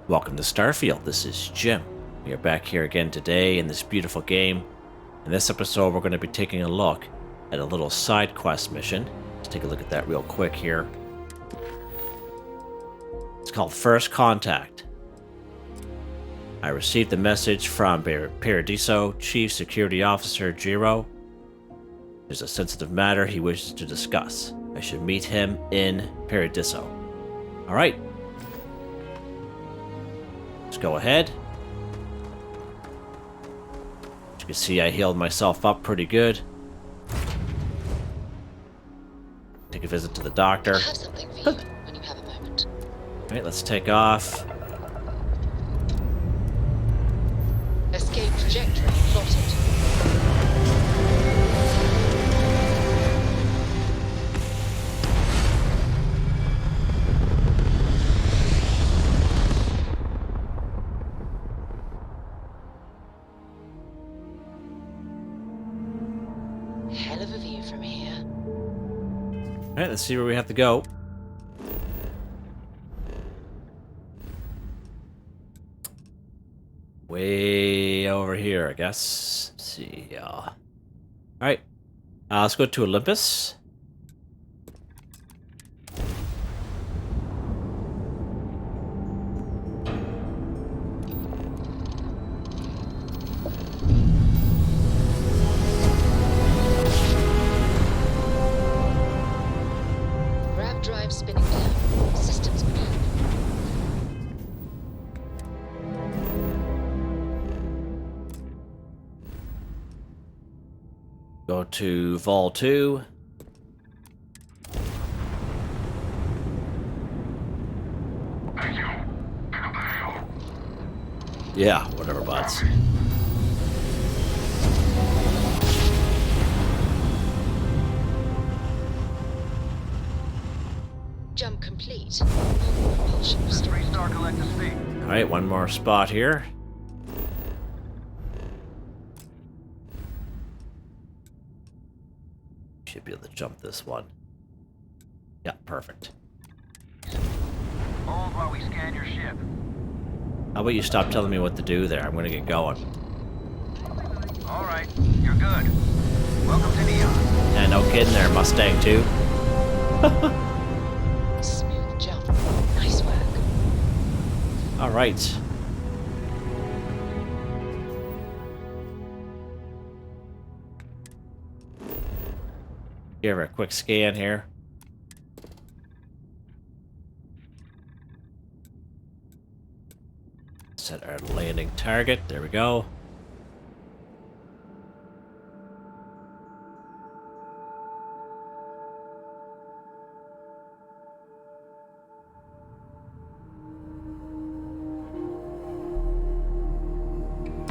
Welcome to Starfield. This is Jim. We are back here again today in this beautiful game. In this episode, we're going to be taking a look at a little side quest mission. Let's take a look at that real quick here. It's called First Contact. I received a message from Paradiso Chief Security Officer Jiro. There's a sensitive matter he wishes to discuss. I should meet him in Paradiso. Alright. Let's go ahead. As you can see, I healed myself up pretty good. Take a visit to the doctor. I have something for you when you have a moment. Alright, let's take off. Escape trajectory plotted. Hell of a view from here. Alright, let's see where we have to go. Way over here, I guess. Let's see. Alright. Let's go to Olympus. Grav drive spinning down. Systems green. Go to Vol 2. Yeah, whatever, bots. Jump complete. Normal propulsion restored. Restart collective speed. Alright, one more spot here. Should be able to jump this one. Yeah, perfect. Hold while we scan your ship. How about you stop telling me what to do there? I'm gonna get going. All right, you're good. Welcome to Neon. And no kidding there, Mustang too. Smooth jump. Nice work. Alright. Give her a quick scan here. Set our landing target. There we go.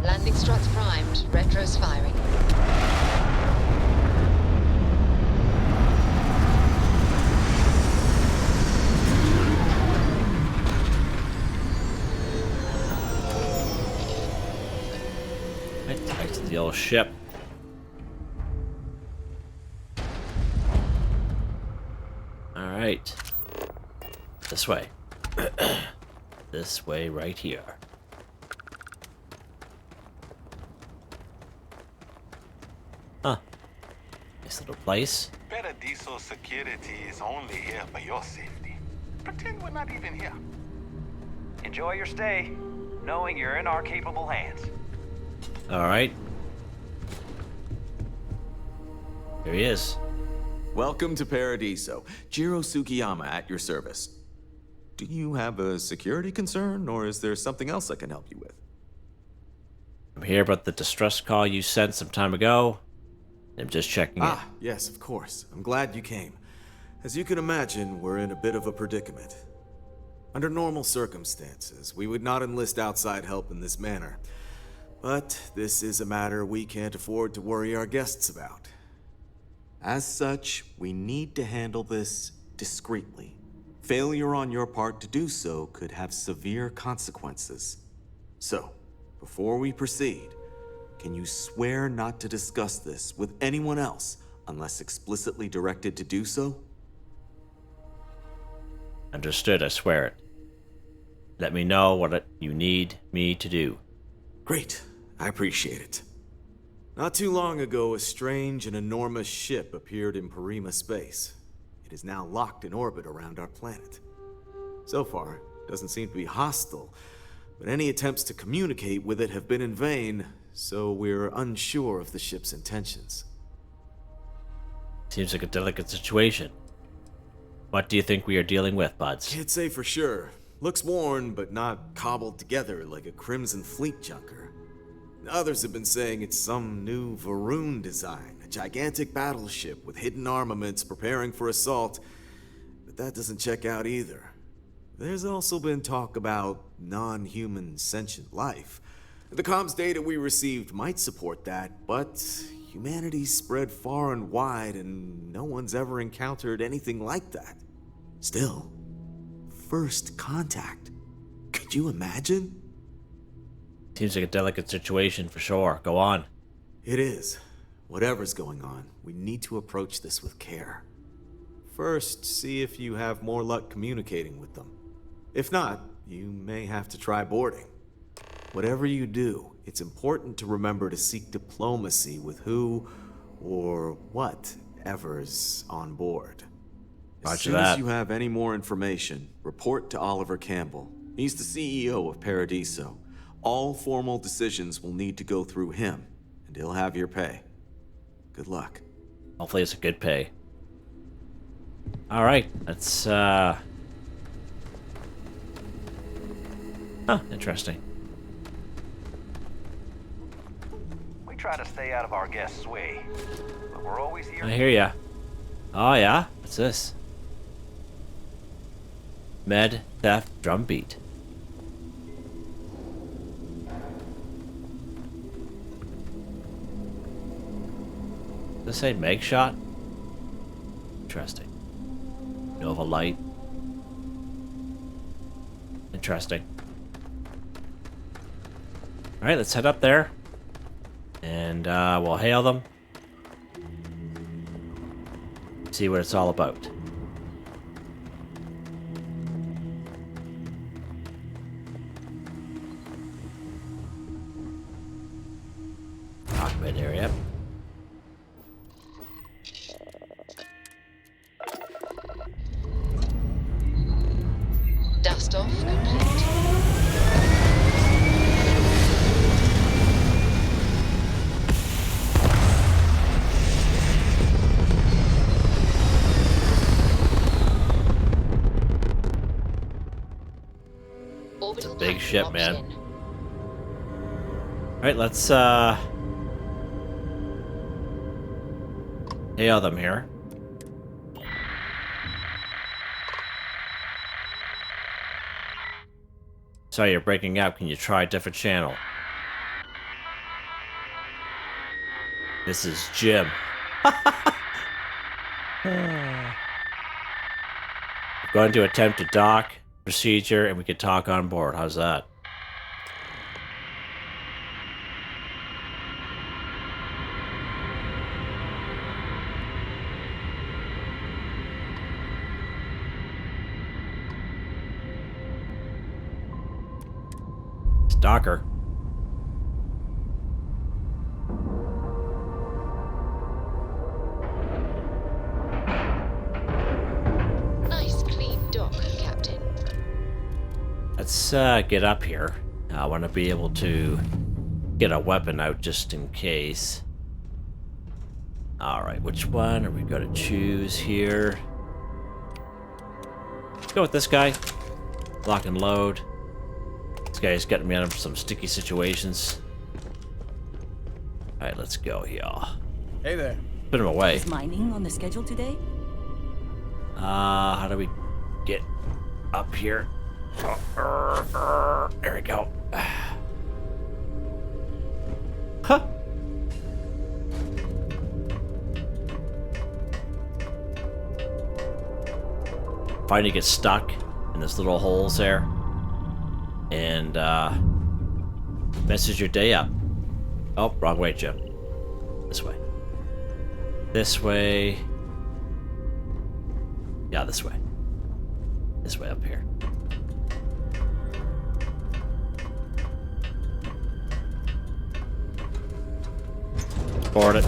Landing struts primed. Retros firing. Right, back to the old ship. Alright. This way. This way right here. Huh. Nice little place. Paradiso security is only here for your safety. Pretend we're not even here. Enjoy your stay, knowing you're in our capable hands. Alright. Here he is. Welcome to Paradiso. Jiro Sugiyama at your service. Do you have a security concern, or is there something else I can help you with? I'm here about the distress call you sent some time ago. I'm just checking in. Yes, of course. I'm glad you came. As you can imagine, we're in a bit of a predicament. Under normal circumstances, we would not enlist outside help in this manner. But this is a matter we can't afford to worry our guests about. As such, we need to handle this discreetly. Failure on your part to do so could have severe consequences. So, before we proceed, can you swear not to discuss this with anyone else unless explicitly directed to do so? Understood, I swear it. Let me know what you need me to do. Great. I appreciate it. Not too long ago, a strange and enormous ship appeared in Parima space. It is now locked in orbit around our planet. So far, it doesn't seem to be hostile, but any attempts to communicate with it have been in vain, so we're unsure of the ship's intentions. Seems like a delicate situation. What do you think we are dealing with, buds? Can't say for sure. Looks worn, but not cobbled together like a Crimson Fleet junker. Others have been saying it's some new Varun design, a gigantic battleship with hidden armaments preparing for assault, but that doesn't check out either. There's also been talk about non-human sentient life. The comms data we received might support that, but humanity's spread far and wide and no one's ever encountered anything like that. Still, first contact. Could you imagine? Seems like a delicate situation for sure. Go on. It is. Whatever's going on, we need to approach this with care. First, see if you have more luck communicating with them. If not, you may have to try boarding. Whatever you do, it's important to remember to seek diplomacy with who or whatever's on board. As soon as you have any more information, report to Oliver Cambell. He's the CEO of Paradiso. All formal decisions will need to go through him, and he'll have your pay. Good luck. Hopefully it's a good pay. Alright, let's, Huh, interesting. We try to stay out of our guests' way, but we're always here. I hear ya. Oh yeah? What's this? Med Theft Drumbeat. Does this say Meg Shot? Interesting. Nova Light. Interesting. Alright, let's head up there. And we'll hail them. See what it's all about. Cockpit area. Dust off complete. It's a big ship, man. In. Alright, let's hail them here. Sorry, you're breaking up. Can you try a different channel? This is Jim. Going to attempt to dock, procedure, and we can talk on board. How's that? Docker. Nice clean dock, Captain. Let's get up here. I want to be able to get a weapon out just in case. Alright, which one are we going to choose here? Let's go with this guy. Lock and load. This guy's getting me out of some sticky situations. Alright, let's go here. Hey there. Put him away. Is mining on the schedule today? How do we get up here? There we go. Huh. Finally get stuck in this little holes there. And messes your day up. Oh, wrong way, Jim. This way. This way. Yeah, this way. This way up here. Transport it.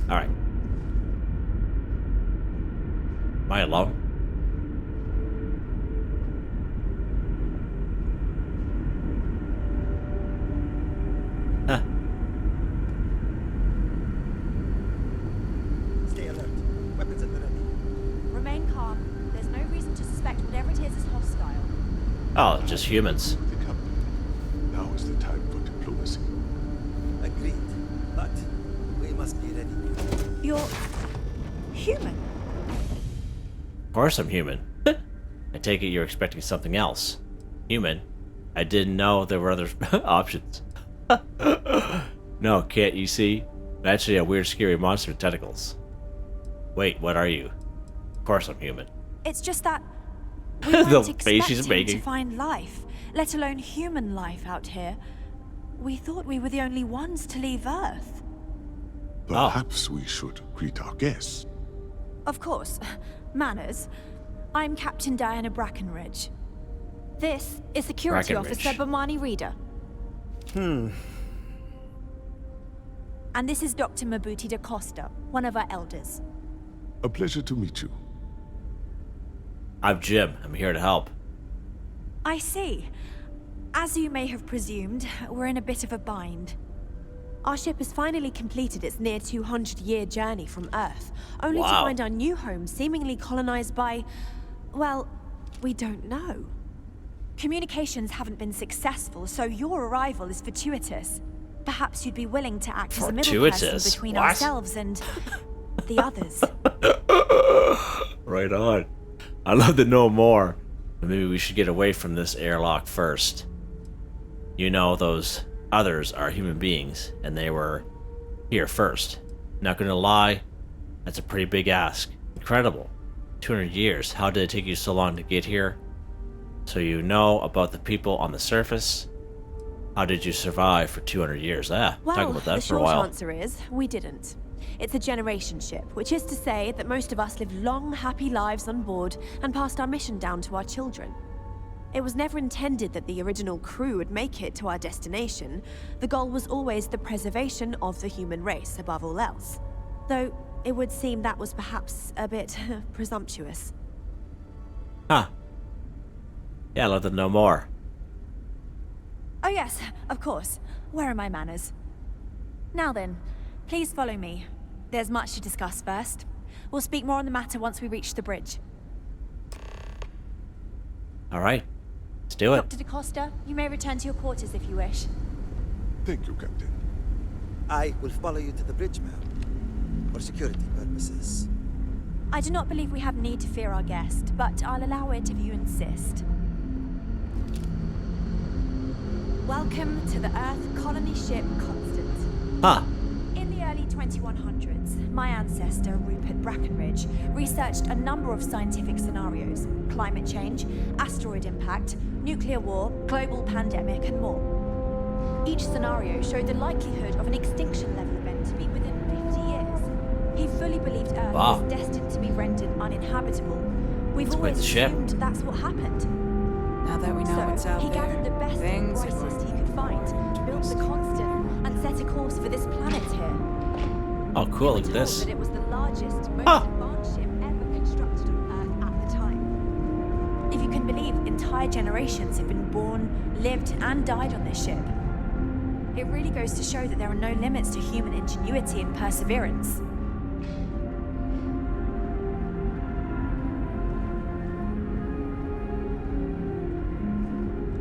Alright. Am I alone? Huh. Stay alert. Weapons at the ready. Remain calm. There's no reason to suspect whatever it is hostile. Oh, just humans. The captain. Now is the time for diplomacy. Agreed. But we must be ready. You're human. Of course I'm human. I take it you're expecting something else. Human? I didn't know there were other options. No, can't you see? I'm actually a weird, scary monster with tentacles. Wait, what are you? Of course I'm human. It's just that we The weren't face she's expecting to making. find life, let alone human life out here. We thought we were the only ones to leave Earth. Perhaps we should greet our guests. Of course. Manners. I'm Captain Diana Brackenridge. This is Security Officer Bomani Reader. And this is Dr. Mabuti da Costa, one of our elders. A pleasure to meet you. I'm Jim. I'm here to help. I see. As you may have presumed, we're in a bit of a bind. Our ship has finally completed its near 200-year journey from Earth, only to find our new home seemingly colonized by, well, we don't know. Communications haven't been successful, so your arrival is fortuitous. Perhaps you'd be willing to act as a middle person between ourselves and the others. Right on. I'd love to know more. But maybe we should get away from this airlock first. You know, those others are human beings, and they were here first. Not gonna lie, that's a pretty big ask. Incredible. 200 years. How did it take you so long to get here? So you know about the people on the surface? How did you survive for 200 years? Talk about that for a while. The short answer is, we didn't. It's a generation ship, which is to say that most of us lived long, happy lives on board and passed our mission down to our children. It was never intended that the original crew would make it to our destination. The goal was always the preservation of the human race above all else. Though, it would seem that was perhaps a bit presumptuous. Huh. Yeah, I'd love to know more. Oh yes, of course. Where are my manners? Now then, please follow me. There's much to discuss first. We'll speak more on the matter once we reach the bridge. Alright, let's do it. Dr. da Costa, you may return to your quarters if you wish. Thank you, Captain. I will follow you to the bridge, ma'am. For security purposes. I do not believe we have need to fear our guest, but I'll allow it if you insist. Welcome to the Earth colony ship Constant. Huh. In the early 2100s, my ancestor, Rupert Brackenridge, researched a number of scientific scenarios: climate change, asteroid impact, nuclear war, global pandemic, and more. Each scenario showed the likelihood of an extinction-level event to be within 50 years. He fully believed Earth was destined to be rendered uninhabitable. We've always assumed that's what happened. Now that we know what's out he there, gathered the best and things brightest he could find, built the Constant, and set a course for this planet here. Oh, cool, look at Told this. that it was the largest, most advanced ship ever constructed on Earth at the time. If you can believe, entire generations have been born, lived, and died on this ship. It really goes to show that there are no limits to human ingenuity and perseverance.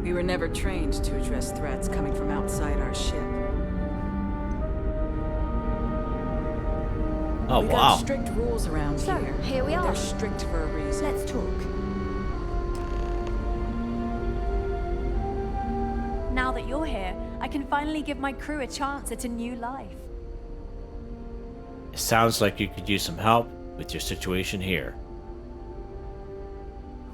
We were never trained to address threats coming from outside our ship. Oh, We got strict rules around So, here. here we are. They're strict for a reason. Let's talk. Now that you're here, I can finally give my crew a chance at a new life. It sounds like you could use some help with your situation here.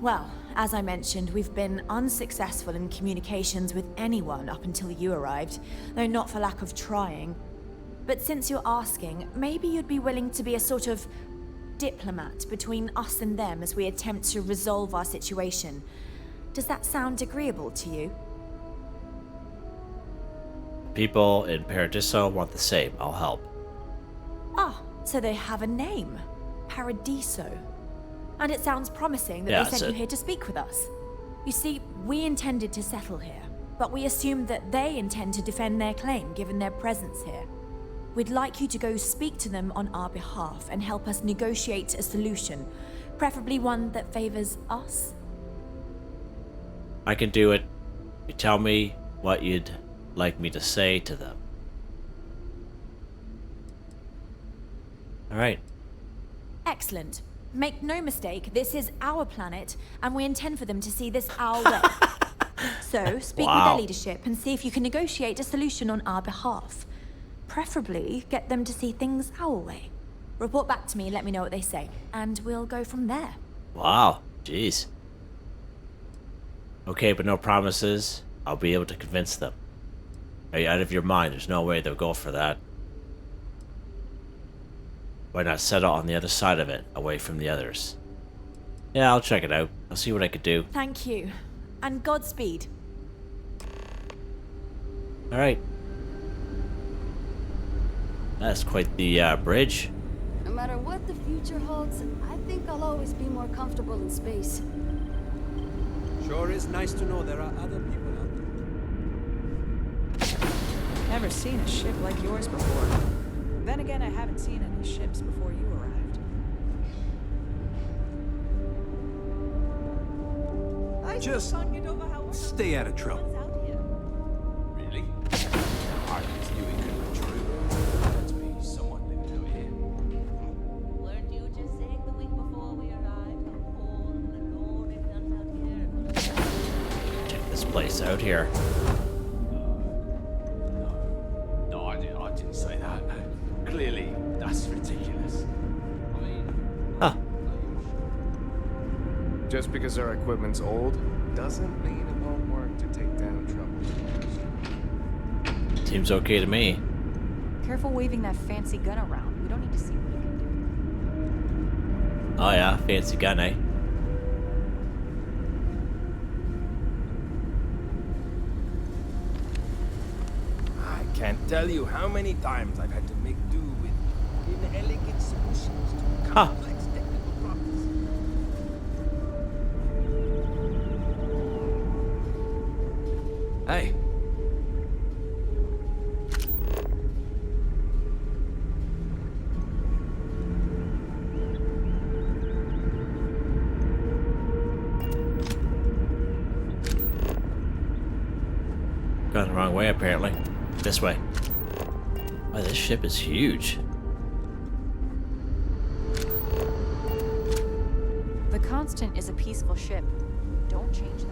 Well, as I mentioned, we've been unsuccessful in communications with anyone up until you arrived, though not for lack of trying. But since you're asking, maybe you'd be willing to be a sort of diplomat between us and them as we attempt to resolve our situation. Does that sound agreeable to you? People in Paradiso want the same. I'll help. Ah, so they have a name. Paradiso. And it sounds promising that Yeah, they sent you here to speak with us. You see, we intended to settle here, but we assumed that they intend to defend their claim given their presence here. We'd like you to go speak to them on our behalf and help us negotiate a solution, preferably one that favors us. I can do it. You tell me what you'd like me to say to them. Alright. Excellent. Make no mistake, this is our planet, and we intend for them to see this our way. So, speak with their leadership and see if you can negotiate a solution on our behalf. Preferably, get them to see things our way. Report back to me, let me know what they say, and we'll go from there. Wow. Jeez. Okay, but no promises. I'll be able to convince them. Are you out of your mind? There's no way they'll go for that. Why not settle on the other side of it, away from the others? Yeah, I'll check it out. I'll see what I could do. Thank you. And Godspeed. Alright. That's quite the bridge. No matter what the future holds, I think I'll always be more comfortable in space. Sure is nice to know there are other people out there. Never seen a ship like yours before. Then again, I haven't seen any ships before you arrived. Just stay out of trouble. Really? I just knew it couldn't be true. Let's be someone living out here. Weren't you just saying the week before we arrived how cold and alone it felt out here? Check this place out here. No, I didn't say that. Clearly, that's ridiculous. I mean... Huh. Just because our equipment's old, doesn't mean it won't work to take down trouble. Seems okay to me. Careful waving that fancy gun around. We don't need to see what you can Oh yeah, fancy gun, eh? I can't tell you how many times I've had to make do with inelegant solutions to complex technical problems. Hey. Gone the wrong way, apparently. This way. Wow, this ship is huge. The Constant is a peaceful ship. Don't change that.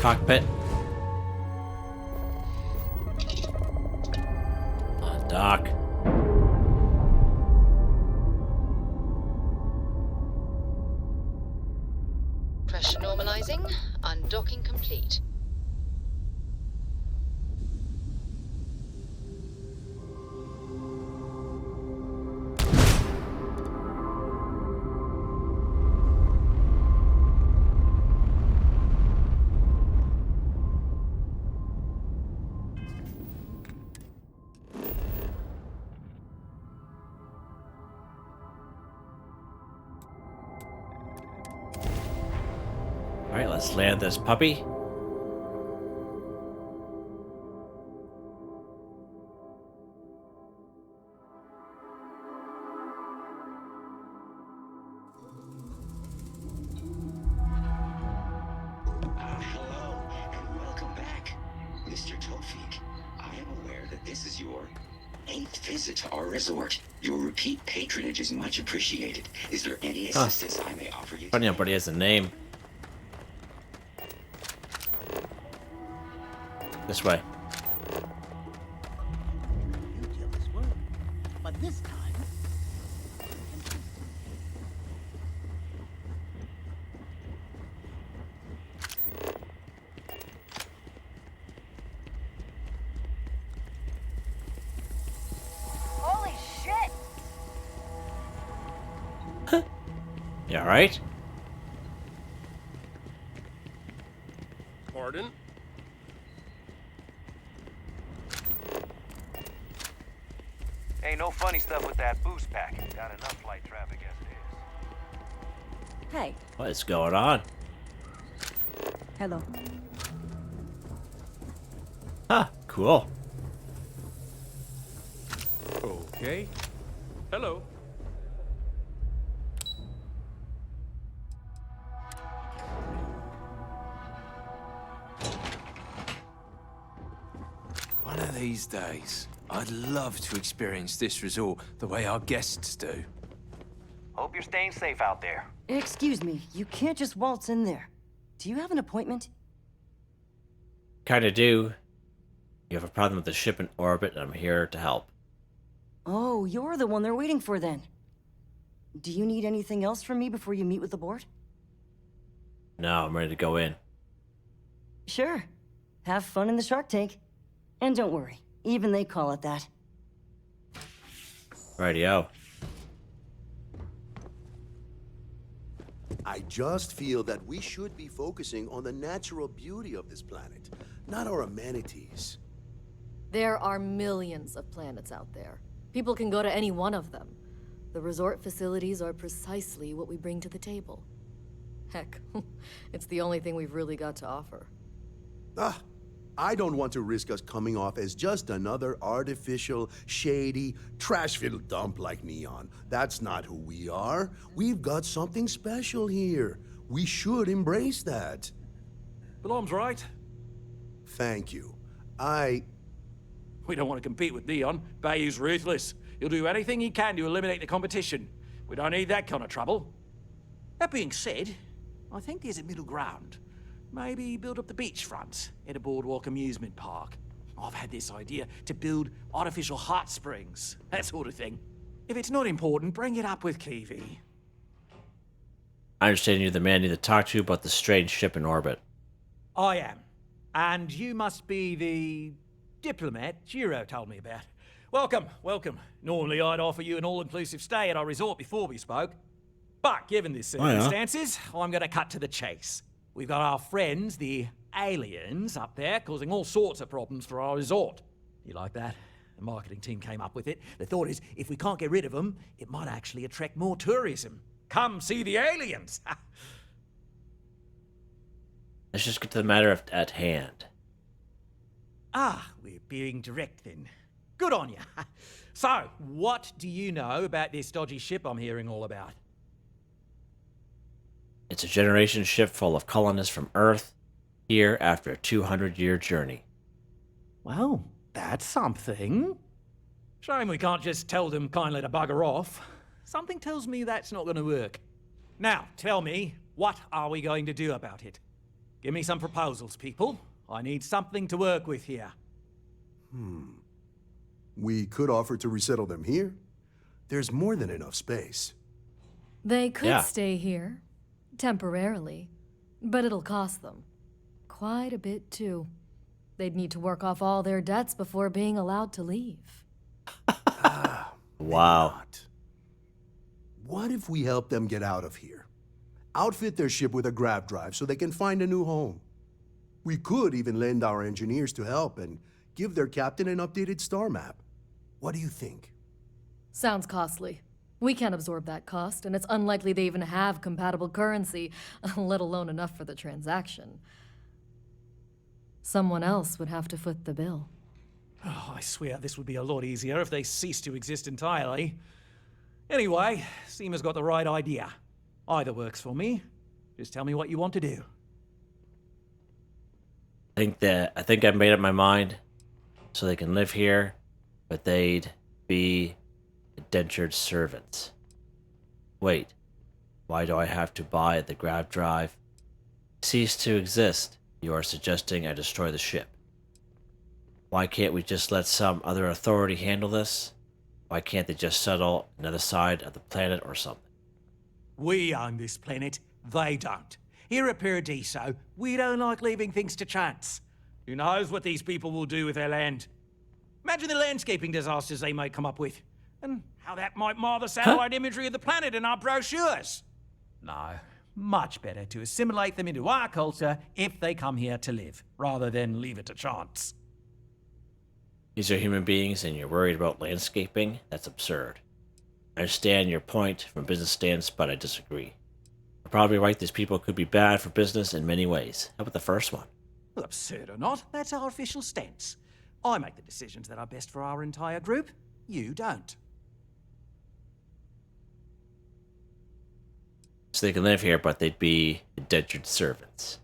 Cockpit. On dock. Pressure normalizing. Undocking complete. Alright, let's land this puppy. Hello, and welcome back. Mr. Tofik, I am aware that this is your 8th visit to our resort. Your repeat patronage is much appreciated. Is there any assistance I may offer you? Funny, nobody has a name. This way. But this time, Holy shit! You alright? Pardon? Ain't no funny stuff with that boost pack. Got enough flight traffic as it is. Hey. What is going on? Hello. Huh, cool. Okay. Hello. One of these days, I'd love to experience this resort the way our guests do. Hope you're staying safe out there. Excuse me, you can't just waltz in there. Do you have an appointment? Kinda do. You have a problem with the ship in orbit, and I'm here to help. Oh, you're the one they're waiting for then. Do you need anything else from me before you meet with the board? No, I'm ready to go in. Sure. Have fun in the shark tank. And don't worry, even they call it that. Rightio. I just feel that we should be focusing on the natural beauty of this planet, not our amenities. There are millions of planets out there. People can go to any one of them. The resort facilities are precisely what we bring to the table. Heck, it's the only thing we've really got to offer. I don't want to risk us coming off as just another artificial, shady, trash-filled dump like Neon. That's not who we are. We've got something special here. We should embrace that. Belom's right. Thank you. We don't want to compete with Neon. Bayou's ruthless. He'll do anything he can to eliminate the competition. We don't need that kind of trouble. That being said, I think there's a middle ground. Maybe build up the beachfront at a boardwalk amusement park. I've had this idea to build artificial hot springs, that sort of thing. If it's not important, bring it up with Keavy. I understand you're the man I need to talk to about the strange ship in orbit. I am. And you must be the diplomat Jiro told me about. Welcome, welcome. Normally I'd offer you an all-inclusive stay at our resort before we spoke. But given the circumstances, I'm going to cut to the chase. We've got our friends, the aliens, up there, causing all sorts of problems for our resort. You like that? The marketing team came up with it. The thought is, if we can't get rid of them, it might actually attract more tourism. Come see the aliens! Let's just get to the matter at hand. We're being direct then. Good on you. So, what do you know about this dodgy ship I'm hearing all about? It's a generation ship full of colonists from Earth, here after a 200-year journey. Well, that's something. Shame we can't just tell them kindly to bugger off. Something tells me that's not going to work. Now, tell me, what are we going to do about it? Give me some proposals, people. I need something to work with here. We could offer to resettle them here. There's more than enough space. They could stay here. Temporarily. But it'll cost them. Quite a bit, too. They'd need to work off all their debts before being allowed to leave. Wow. What if we help them get out of here? Outfit their ship with a grav drive so they can find a new home. We could even lend our engineers to help and give their captain an updated star map. What do you think? Sounds costly. We can't absorb that cost, and it's unlikely they even have compatible currency, let alone enough for the transaction. Someone else would have to foot the bill. Oh, I swear this would be a lot easier if they ceased to exist entirely. Anyway, Seema's got the right idea. Either works for me. Just tell me what you want to do. I think I made up my mind. So they can live here, but they'd be indentured servants. Wait, why do I have to buy the grav drive? Cease to exist. You are suggesting I destroy the ship. Why can't we just let some other authority handle this? Why can't they just settle another side of the planet or something? We own this planet, they don't. Here at Paradiso, we don't like leaving things to chance. Who knows what these people will do with their land? Imagine the landscaping disasters they might come up with, and how that might mar the satellite imagery of the planet in our brochures. No. Much better to assimilate them into our culture if they come here to live, rather than leave it to chance. These are human beings and you're worried about landscaping? That's absurd. I understand your point from a business stance, but I disagree. You're probably right, these people could be bad for business in many ways. How about the first one? Well, absurd or not, that's our official stance. I make the decisions that are best for our entire group. You don't. So they can live here, but they'd be indentured servants.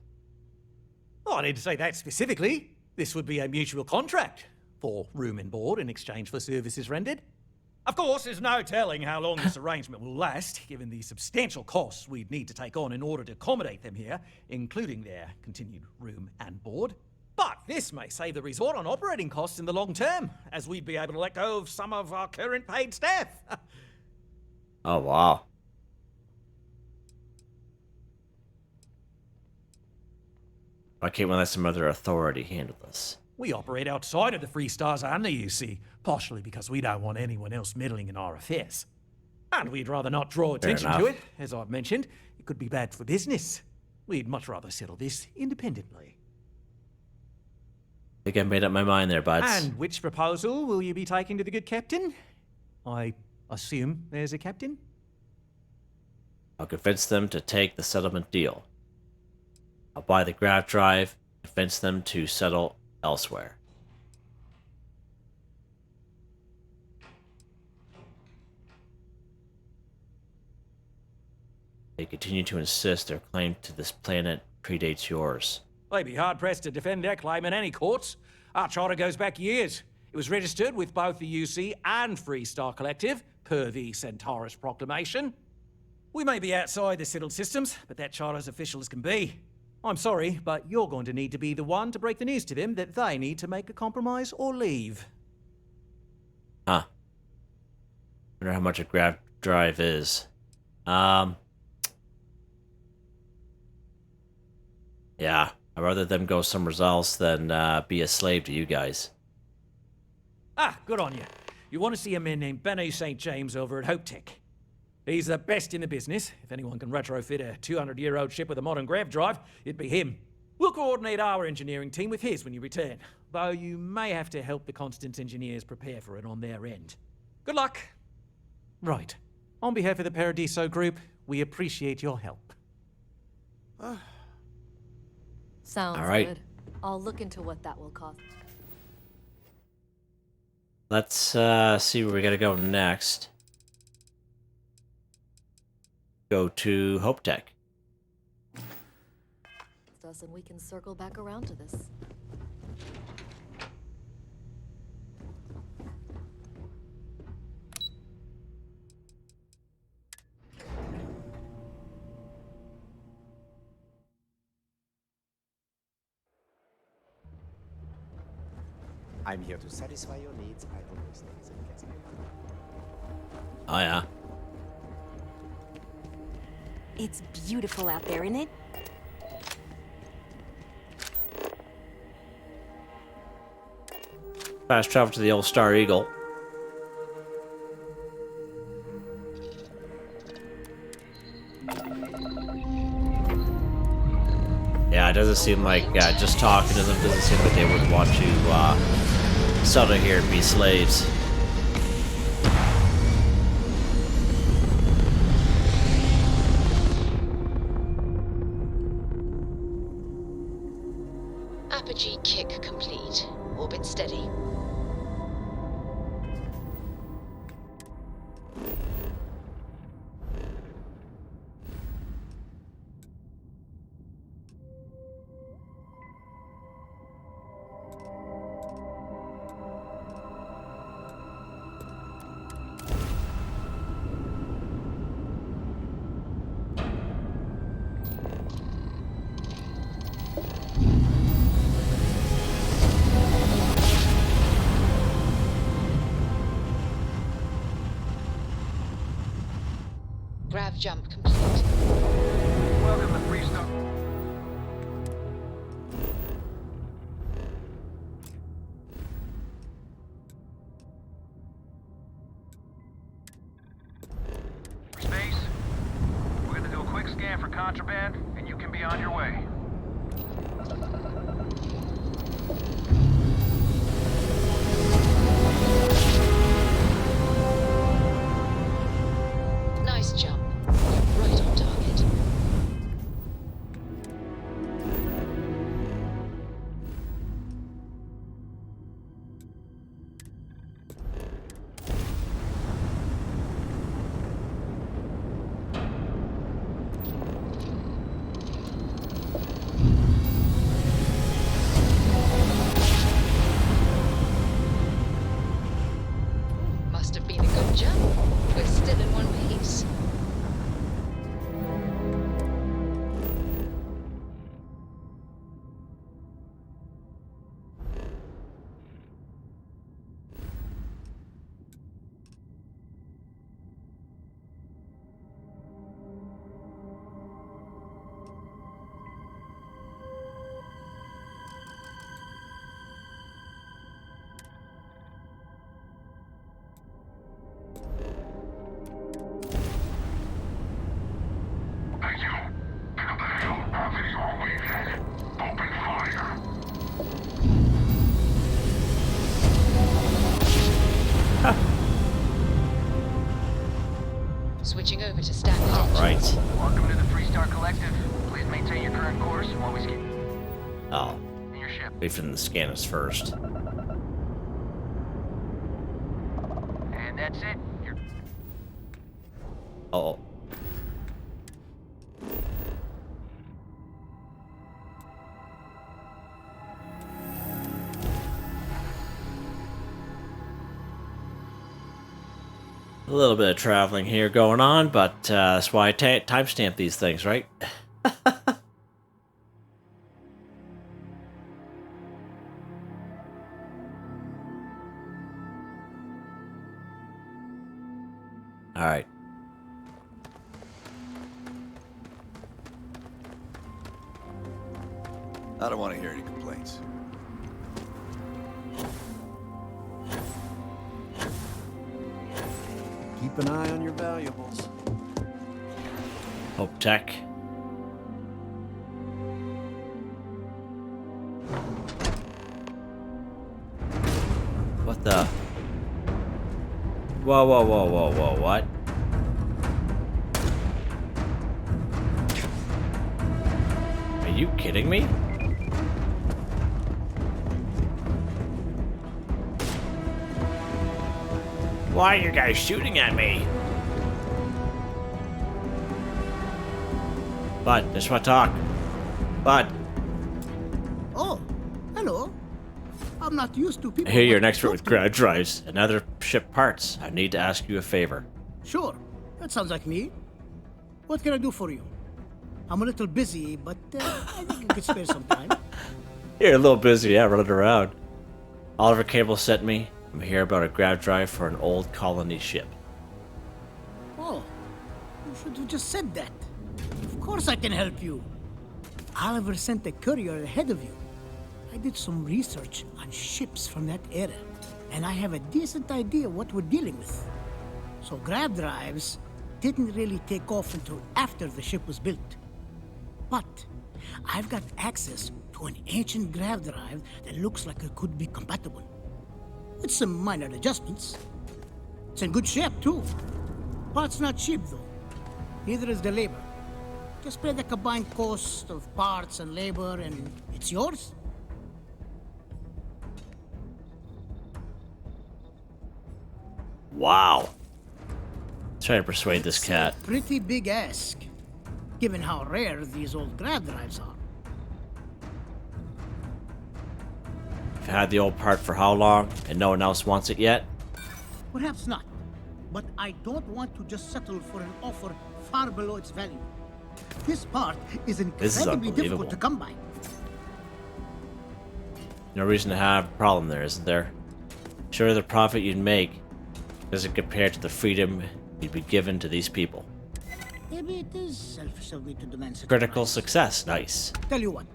Oh, I didn't say that specifically. This would be a mutual contract for room and board in exchange for services rendered. Of course, there's no telling how long this arrangement will last, given the substantial costs we'd need to take on in order to accommodate them here, including their continued room and board. But this may save the resort on operating costs in the long term, as we'd be able to let go of some of our current paid staff. Oh, wow. Why can't we let some other authority handle this? We operate outside of the Free Stars only, you see, partially because we don't want anyone else meddling in our affairs. And we'd rather not draw attention to it. As I've mentioned, it could be bad for business. We'd much rather settle this independently. I think I made up my mind there, buds. And which proposal will you be taking to the good captain? I assume there's a captain? I'll convince them to take the settlement deal. I'll buy the Grav drive, convince them to settle elsewhere. They continue to insist their claim to this planet predates yours. They'd be hard-pressed to defend their claim in any courts. Our charter goes back years. It was registered with both the UC and Free Star Collective, per the Centaurus Proclamation. We may be outside the settled systems, but that charter's official as can be. I'm sorry, but you're going to need to be the one to break the news to them that they need to make a compromise or leave. Huh. Wonder how much a Grav drive is. Yeah, I'd rather them go somewhere else than be a slave to you guys. Ah, good on you. You want to see a man named Bennu St.James over at Hopetech. He's the best in the business. If anyone can retrofit a 200-year-old ship with a modern grav drive, it'd be him. We'll coordinate our engineering team with his when you return, though you may have to help the Constance engineers prepare for it on their end. Good luck. Right. On behalf of the Paradiso group, we appreciate your help. Sounds all right. good. I'll look into what that will cost. Let's see where we gotta go next. Go to Hopetech. And we can circle back around to this. I'm here to satisfy your needs. I always think it's a guest. Oh yeah. It's beautiful out there, isn't it? Fast travel to the old Star Eagle. Yeah, it doesn't seem like just talking to them doesn't seem like they would want to settle here and be slaves. Apogee kick complete. Orbit steady. Grav jump complete. Welcome to Free Star. Space. We're gonna do a quick scan for contraband, and you can be on your way. Nice jump. Right on target. Must have been a good jump. We're still in one piece. Switching over to standard. All right. Welcome to the Freestar Collective. Please maintain your current course while we scan Oh. your ship. Wait for them to scan us first. And that's it. You're Oh. A little bit of traveling here going on, but that's why I timestamp these things, right? All right. I don't want to hear any complaints. Keep an eye on your valuables. Hopetech. What the? Whoa, whoa, whoa, whoa, whoa, what? Are you kidding me? Why are you guys shooting at me? Bud, just want to talk. Bud. Oh, hello. I'm not used to people. I hear you're an expert with grav drives and other ship parts. I need to ask you a favor. Sure, that sounds like me. What can I do for you? I'm a little busy, but I think I could spare some time. You're a little busy, yeah, running around. Oliver Cambell sent me. I'm here about a grav drive for an old colony ship. Oh, you should have just said that. Of course I can help you. Oliver sent a courier ahead of you. I did some research on ships from that era, and I have a decent idea what we're dealing with. So grav drives didn't really take off until after the ship was built. But I've got access to an ancient grav drive that looks like it could be compatible. With some minor adjustments. It's in good shape, too. Parts not cheap, though. Neither is the labor. Just pay the combined cost of parts and labor, and it's yours. Wow. Try to persuade this cat. Pretty big ask, given how rare these old grav drives are. I've had the old part for how long, and no one else wants it yet? Perhaps not, but I don't want to just settle for an offer far below its value. This part is incredibly difficult to come by. No reason to have a problem there, isn't there? Sure, the profit you'd make doesn't compare to the freedom you'd be given to these people. Maybe it is selfish of me to demand such Critical success, nice. Tell you what,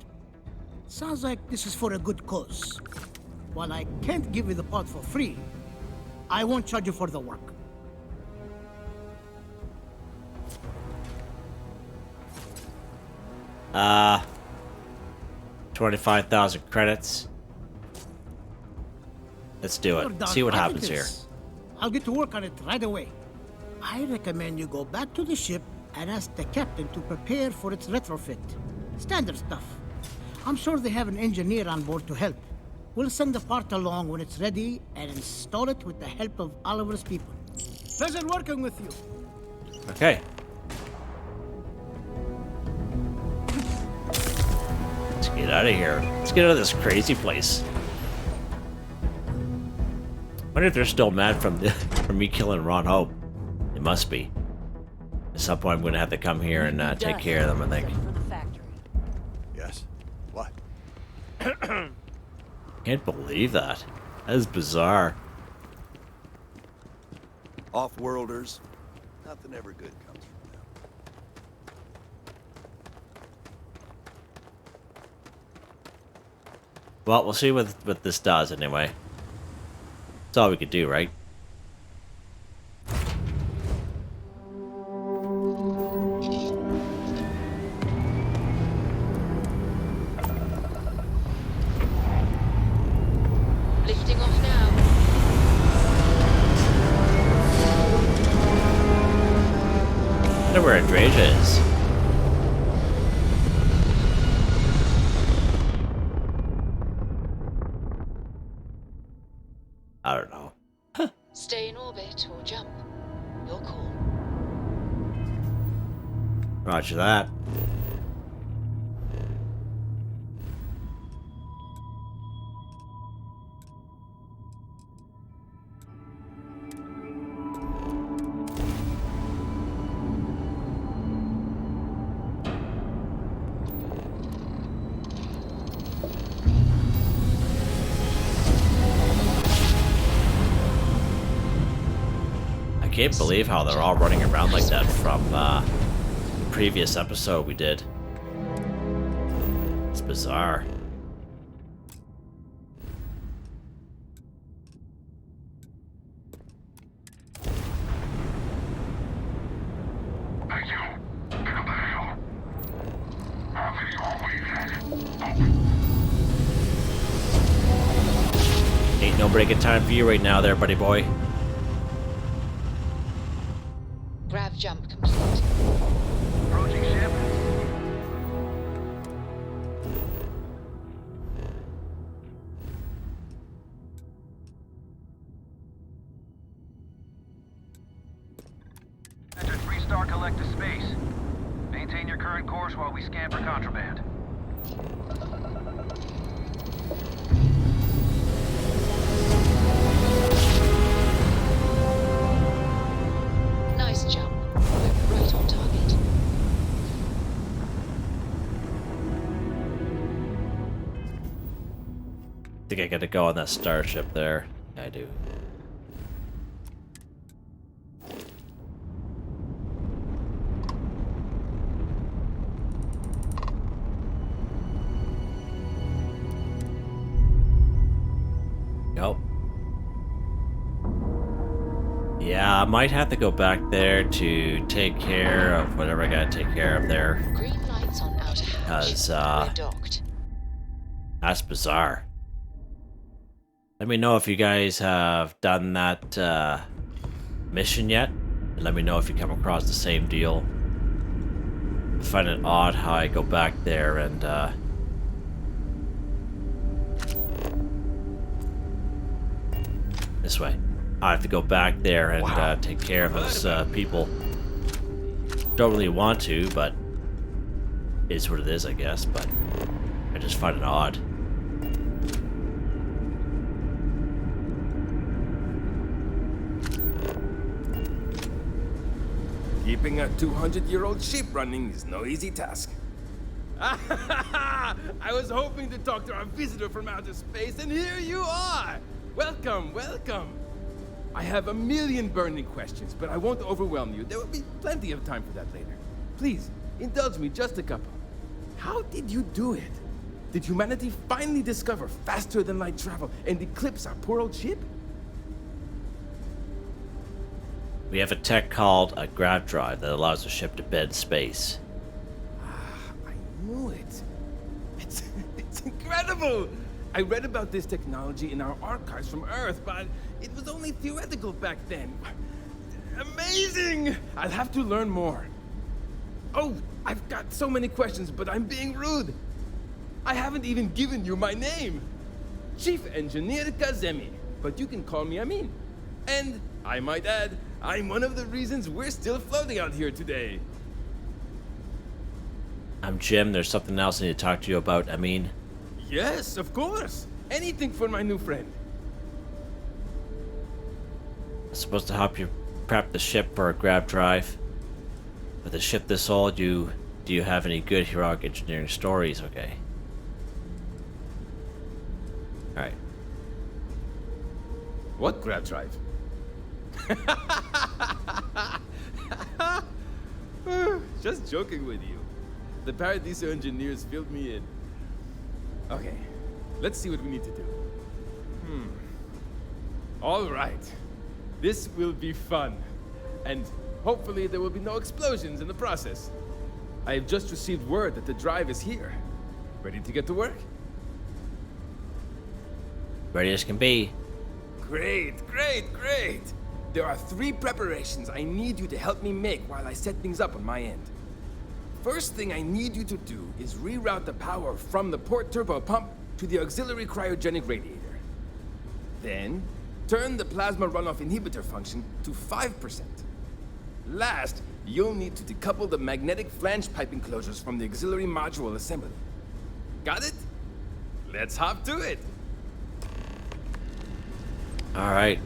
sounds like this is for a good cause. While I can't give you the part for free, I won't charge you for the work. 25,000 credits. Let's do it. You're See what done happens here. this. I'll get to work on it right away. I recommend you go back to the ship and ask the captain to prepare for its retrofit. Standard stuff. I'm sure they have an engineer on board to help. We'll send the part along when it's ready and install it with the help of Oliver's people. Pleasure working with you. Okay. Let's get out of here. Let's get out of this crazy place. I wonder if they're still mad from me killing Ron Hope. They must be. At some point, I'm going to have to come here and take care of them, I think. Yes. What? Can't believe that. That is bizarre. Off-worlders. Nothing ever good comes from them. Well, we'll see what this does anyway. That's all we could do, right? Lifting off now. I wonder where Andrasia is. I don't know. Stay in orbit or jump. Your call. Roger that. I can't believe how they're all running around like that from the previous episode we did. It's bizarre. Ain't nobody got time for you right now there, buddy boy. Grav jump complete. Approaching ship. Enter 3-star collective space. Maintain your current course while we scan for contraband. Nice jump. We're right on target. I think I gotta go on that starship there. I do. Nope. Yeah, I might have to go back there to take care of whatever I gotta take care of there. Green lights on outer hatch. Because, We're docked. that's bizarre. Let me know if you guys have done that mission yet. And let me know if you come across the same deal. I find it odd how I go back there and this way. I have to go back there and take care of those people. Don't really want to, but it is what it is, I guess. But I just find it odd. Keeping a 200-year-old ship running is no easy task. I was hoping to talk to our visitor from outer space, and here you are! Welcome, welcome! I have a million burning questions, but I won't overwhelm you. There will be plenty of time for that later. Please, indulge me just a couple. How did you do it? Did humanity finally discover faster than light travel and eclipse our poor old ship? We have a tech called a Grav drive that allows the ship to bed space. I knew incredible! I read about this technology in our archives from Earth, but it was only theoretical back then. Amazing! I'll have to learn more. Oh, I've got so many questions, but I'm being rude. I haven't even given you my name. Chief Engineer Kazemi, but you can call me Amin. And, I might add, I'm one of the reasons we're still floating out here today. I'm Jim. There's something else I need to talk to you about, Amin. Yes, of course. Anything for my new friend. I'm supposed to help you prep the ship for a Grav drive. With a ship this old, do you have any good heroic engineering stories? Okay. Alright. What Grav drive? Just joking with you. The Paradiso engineers filled me in. Okay, let's see what we need to do. All right. This will be fun. And hopefully there will be no explosions in the process. I have just received word that the drive is here. Ready to get to work? Ready as can be. Great, great, great! There are 3 preparations I need you to help me make while I set things up on my end. First thing I need you to do is reroute the power from the port TurboPump to the auxiliary cryogenic radiator. Then, turn the plasma runoff inhibitor function to 5%. Last, you'll need to decouple the magnetic flange pipe enclosures from the auxiliary module assembly. Got it? Let's hop to it! Alright.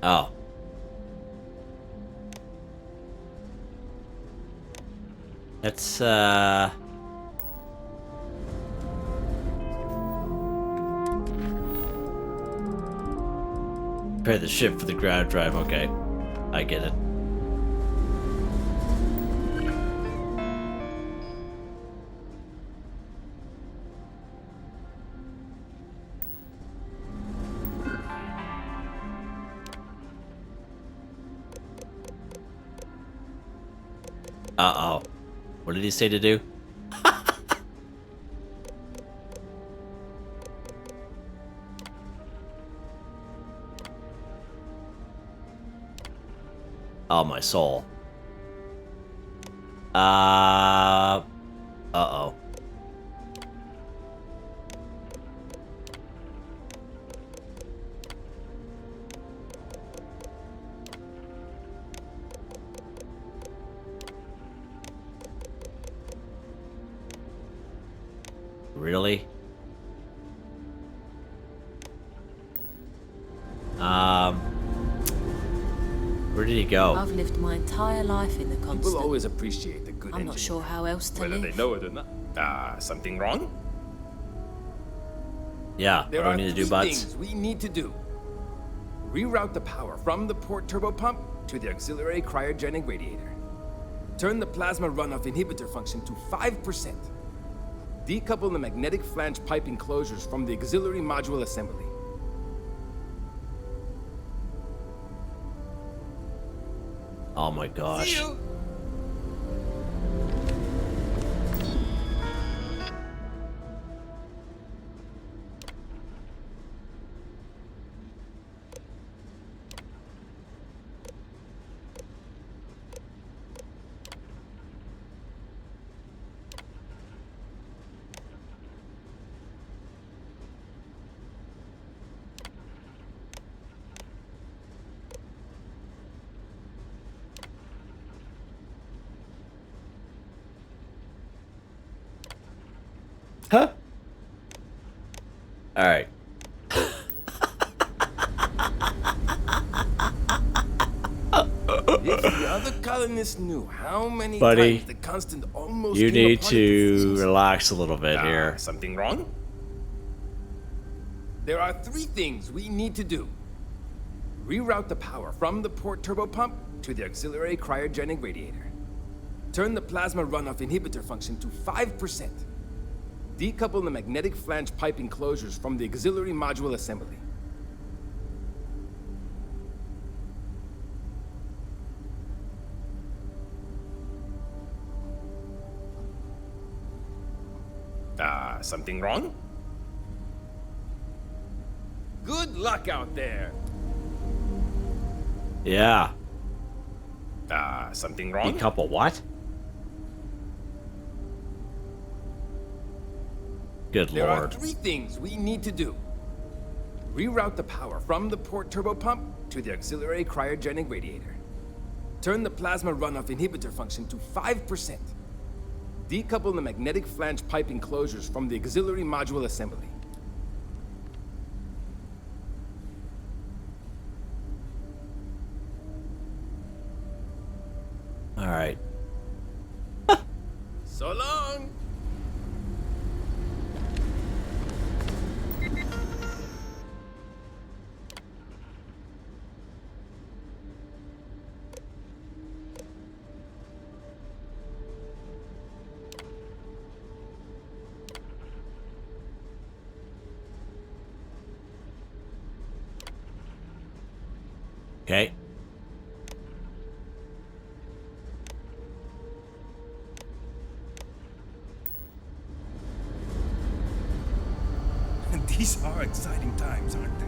Oh. Let's, prepare the ship for the Grav drive. Okay. I get it. Uh-oh. What did he say to do? Oh, my soul. Uh-oh. Really? Where did he go? I've lived my entire life in the constant. People always appreciate the good I'm engineer. not sure how else to Whether live. they know it or not. Something wrong? Yeah, There what do I are need to do, 3 buds? things we need to do. Reroute the power from the port TurboPump to the auxiliary cryogenic radiator. Turn the plasma runoff inhibitor function to 5%. Decouple the magnetic flange pipe enclosures from the auxiliary module assembly. Oh my gosh. See you. Huh? Alright. It's the other colonists knew how many Buddy, times the constant almost you came need upon to it. relax a little bit here. Something wrong? There are 3 things we need to do. Reroute the power from the port turbopump to the auxiliary cryogenic radiator. Turn the plasma runoff inhibitor function to 5%. Decouple the magnetic flange pipe enclosures from the auxiliary module assembly. Something wrong? Good luck out there. Yeah. Something wrong? Decouple what? Good There lord. are 3 things we need to do. Reroute the power from the port turbopump to the auxiliary cryogenic radiator. Turn the plasma runoff inhibitor function to 5%. Decouple the magnetic flange pipe enclosures from the auxiliary module assembly. All right. So long! Okay. These are exciting times, aren't they?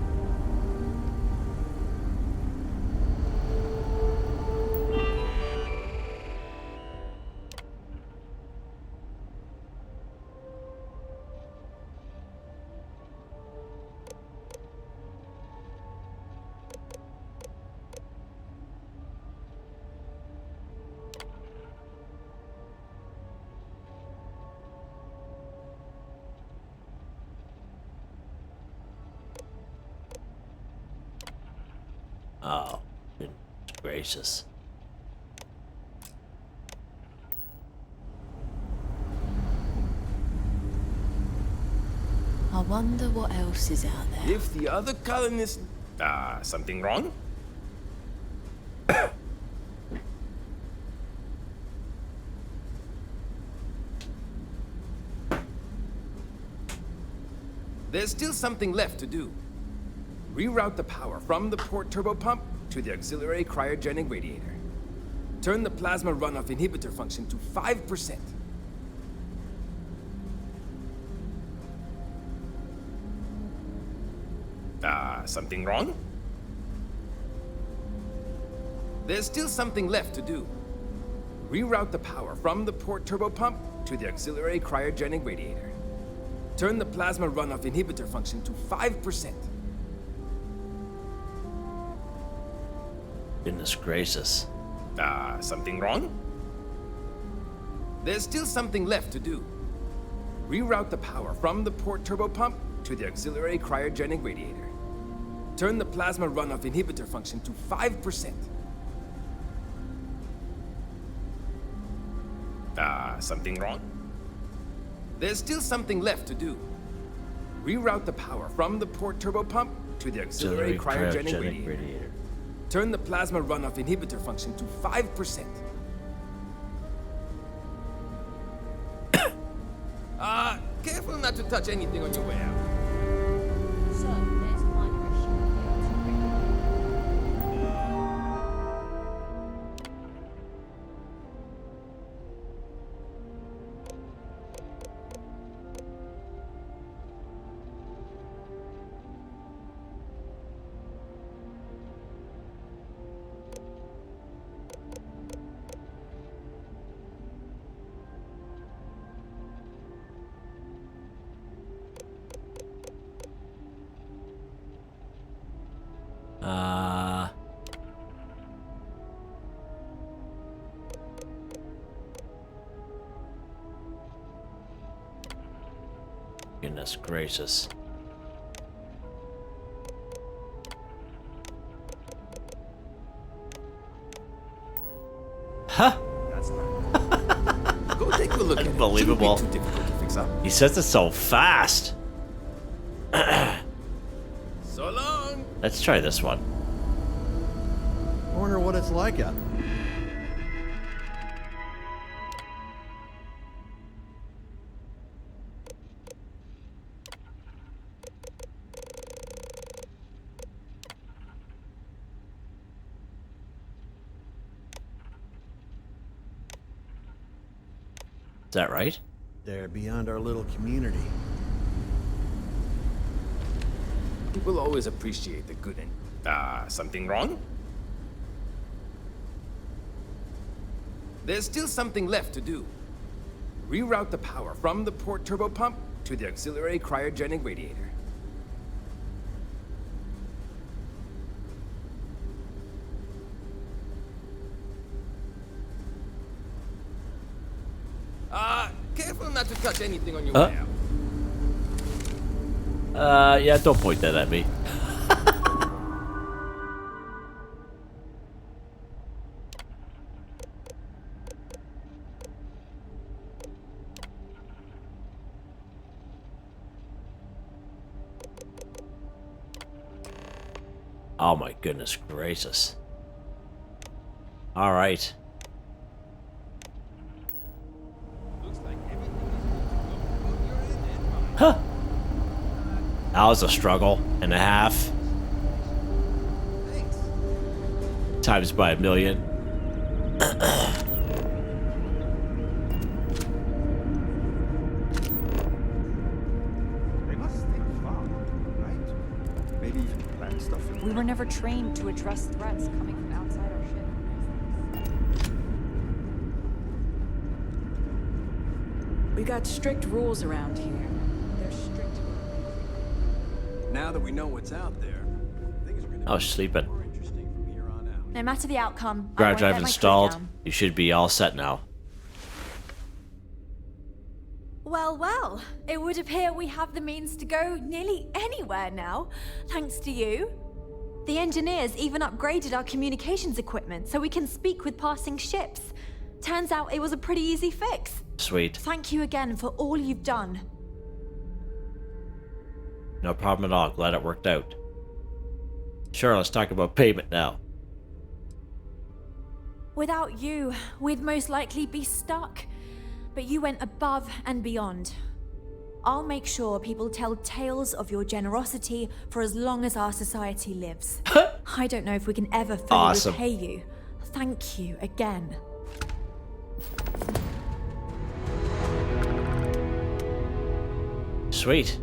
Oh, goodness gracious. I wonder what else is out there. If the other colonists... something wrong? There's still something left to do. Reroute the power from the port turbopump to the auxiliary cryogenic radiator. Turn the plasma runoff inhibitor function to 5%. Something wrong? There's still something left to do. Reroute the power from the port turbopump to the auxiliary cryogenic radiator. Turn the plasma runoff inhibitor function to 5%. Goodness gracious. Something wrong? There's still something left to do. Reroute the power from the port turbopump to the auxiliary cryogenic radiator. Turn the plasma runoff inhibitor function to 5%. Something wrong? There's still something left to do. Reroute the power from the port turbopump to the auxiliary cryogenic radiator. Turn the plasma runoff inhibitor function to 5%. Careful not to touch anything on your way out. So, there's a minor issue Goodness gracious. look at it. Unbelievable. Shouldn't be too difficult to fix up. He says it so fast. So long. Let's try this one. Wonder what it's like out there. Is that right? They're beyond our little community. People always appreciate the good in. Something wrong? There's still something left to do. Reroute the power from the port turbopump to the auxiliary cryogenic radiator. Careful not to touch anything on your way out. Yeah, don't point that at me. Oh my goodness gracious. All right. Huh. That was a struggle and a half. Times by 1,000,000. They must think far, right? Maybe even plan stuff. We were never trained to address threats coming from outside our ship. We got strict rules around here. They're strict. Now that we know what's out there, things are going to I was sleeping. be more interesting from here on out. No matter the outcome, I Grav won't drive let my crew installed. down. You should be all set now. Well, well, it would appear we have the means to go nearly anywhere now, thanks to you. The engineers even upgraded our communications equipment so we can speak with passing ships. Turns out it was a pretty easy fix. Sweet. Thank you again for all you've done. No problem at all. Glad it worked out. Sure, let's talk about payment now. Without you, we'd most likely be stuck. But you went above and beyond. I'll make sure people tell tales of your generosity for as long as our society lives. I don't know if we can ever fully repay you. Thank you again. Sweet.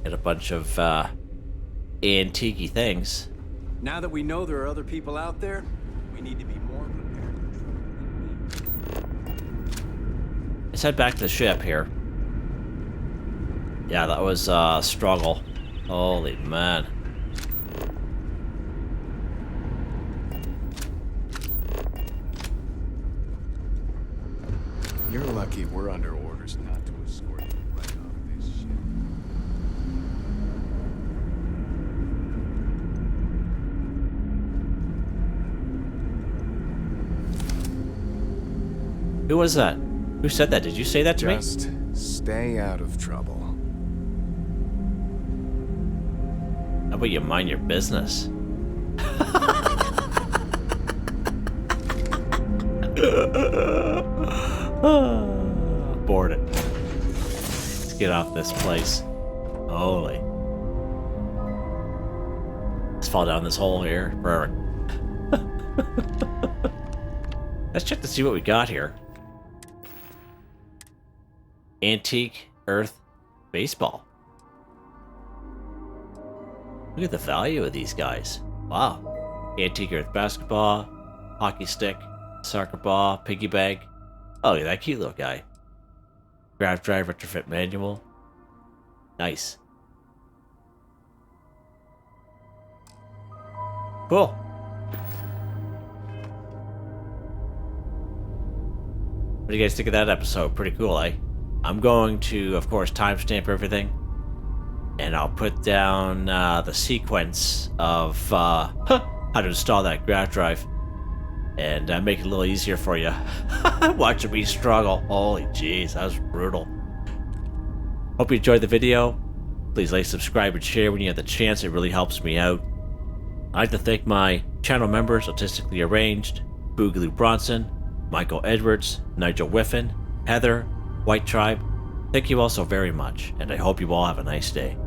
Get a bunch of antique things. Now that we know there are other people out there, we need to be more prepared for trouble. Let's head back to the ship here. Yeah, that was a struggle. Holy man. You're lucky we're under orders not to escort you right off this ship. Who was that? Who said that? Did you say that to me? Just stay out of trouble. How about you mind your business? Board it. Let's get off this place. Holy. Let's fall down this hole here. Forever. Let's check to see what we got here. Antique Earth Baseball. Look at the value of these guys. Wow. Antique Earth Basketball, Hockey Stick, Soccer Ball, Piggy Bank. Oh, look at that cute little guy. Grav Drive Retrofit Manual. Nice. Cool. What do you guys think of that episode? Pretty cool, eh? I'm going to, of course, timestamp everything. And I'll put down the sequence of how to install that Grav drive and make it a little easier for you. Watching me struggle. Holy jeez, that was brutal. Hope you enjoyed the video. Please like, subscribe, and share when you have the chance. It really helps me out. I'd like to thank my channel members, Artistically Arranged, Boogaloo Bronson, Michael Edwards, Nigel Wiffen, Heather, Whitetribe. Thank you all so very much, and I hope you all have a nice day.